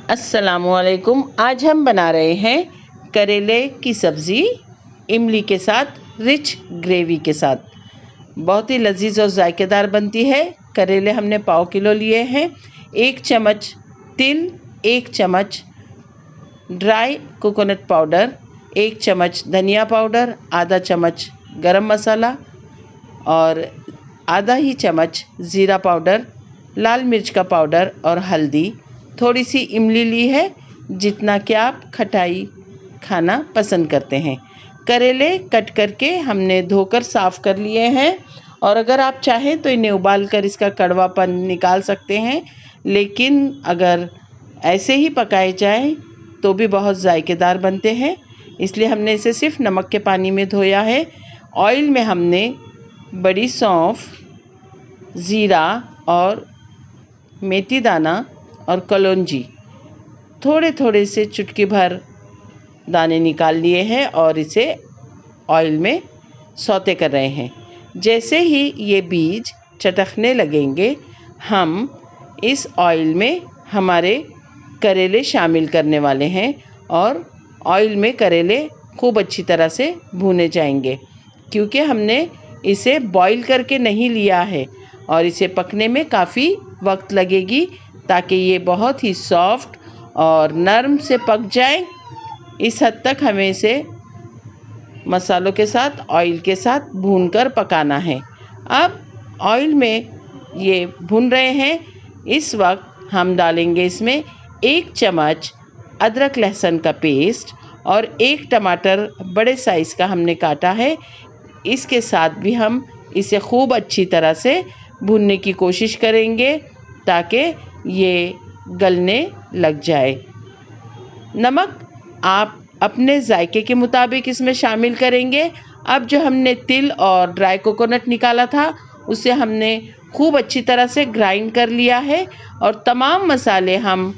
अस्सलामुअलैकुम। आज हम बना रहे हैं करेले की सब्ज़ी इमली के साथ, रिच ग्रेवी के साथ। बहुत ही लजीज और जायकेदार बनती है। करेले हमने पाव किलो लिए हैं। 1 चम्मच तिल, 1 चम्मच ड्राई कोकोनट पाउडर, 1 चम्मच धनिया पाउडर, आधा चम्मच गरम मसाला और आधा ही चम्मच ज़ीरा पाउडर, लाल मिर्च का पाउडर और हल्दी। थोड़ी सी इमली ली है, जितना कि आप खटाई खाना पसंद करते हैं। करेले कट करके हमने धोकर साफ़ कर लिए हैं और अगर आप चाहें तो इन्हें उबाल कर इसका कड़वापन निकाल सकते हैं, लेकिन अगर ऐसे ही पकाए जाएं तो भी बहुत जायकेदार बनते हैं। इसलिए हमने इसे सिर्फ नमक के पानी में धोया है। ऑयल में हमने बड़ी सौंफ, ज़ीरा और मेथी दाना और कलौंजी थोड़े थोड़े से चुटकी भर दाने निकाल लिए हैं और इसे ऑयल में सौते कर रहे हैं। जैसे ही ये बीज चटकने लगेंगे, हम इस ऑयल में हमारे करेले शामिल करने वाले हैं और ऑयल में करेले खूब अच्छी तरह से भुने जाएंगे, क्योंकि हमने इसे बॉईल करके नहीं लिया है और इसे पकने में काफ़ी वक्त लगेगी, ताकि ये बहुत ही सॉफ्ट और नरम से पक जाए। इस हद तक हमें इसे मसालों के साथ, ऑयल के साथ भूनकर पकाना है। अब ऑयल में ये भून रहे हैं, इस वक्त हम डालेंगे इसमें 1 चम्मच अदरक लहसुन का पेस्ट और 1 टमाटर बड़े साइज़ का हमने काटा है। इसके साथ भी हम इसे खूब अच्छी तरह से भूनने की कोशिश करेंगे ताकि ये गलने लग जाए। नमक आप अपने जायके के मुताबिक इसमें शामिल करेंगे। अब जो हमने तिल और ड्राई कोकोनट निकाला था, उसे हमने खूब अच्छी तरह से ग्राइंड कर लिया है और तमाम मसाले हम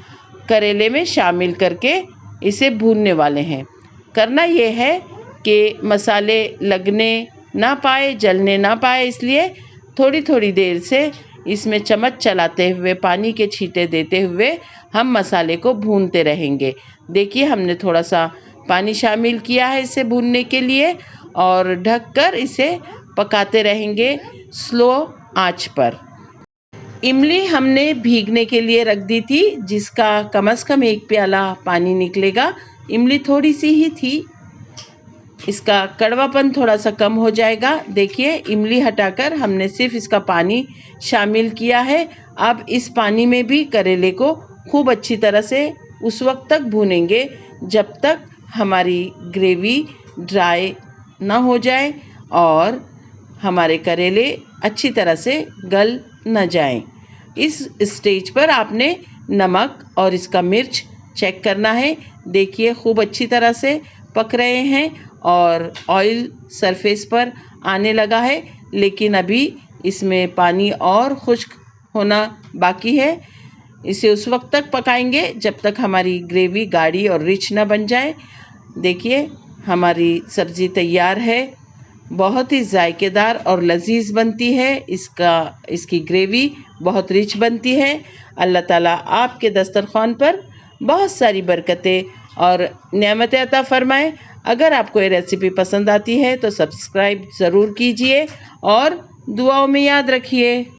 करेले में शामिल करके इसे भूनने वाले हैं। करना ये है कि मसाले लगने ना पाए, जलने ना पाए, इसलिए थोड़ी थोड़ी देर से इसमें चम्मच चलाते हुए, पानी के छींटे देते हुए हम मसाले को भूनते रहेंगे। देखिए, हमने थोड़ा सा पानी शामिल किया है इसे भूनने के लिए और ढककर इसे पकाते रहेंगे स्लो आंच पर। इमली हमने भीगने के लिए रख दी थी, जिसका कम से कम 1 प्याला पानी निकलेगा। इमली थोड़ी सी ही थी, इसका कड़वापन थोड़ा सा कम हो जाएगा। देखिए, इमली हटाकर हमने सिर्फ इसका पानी शामिल किया है। अब इस पानी में भी करेले को खूब अच्छी तरह से उस वक्त तक भूनेंगे जब तक हमारी ग्रेवी ड्राई ना हो जाए और हमारे करेले अच्छी तरह से गल न जाएं। इस स्टेज पर आपने नमक और इसका मिर्च चेक करना है। देखिए, खूब अच्छी तरह से पक रहे हैं और ऑयल सरफेस पर आने लगा है, लेकिन अभी इसमें पानी और खुश्क होना बाकी है। इसे उस वक्त तक पकाएंगे जब तक हमारी ग्रेवी गाढ़ी और रिच ना बन जाए। देखिए, हमारी सब्ज़ी तैयार है। बहुत ही जायकेदार और लजीज बनती है। इसकी ग्रेवी बहुत रिच बनती है। अल्लाह ताला आपके दस्तरखान पर बहुत सारी बरकतें और नेमतें अता फरमाएं। अगर आपको ये रेसिपी पसंद आती है तो सब्सक्राइब ज़रूर कीजिए और दुआओं में याद रखिए।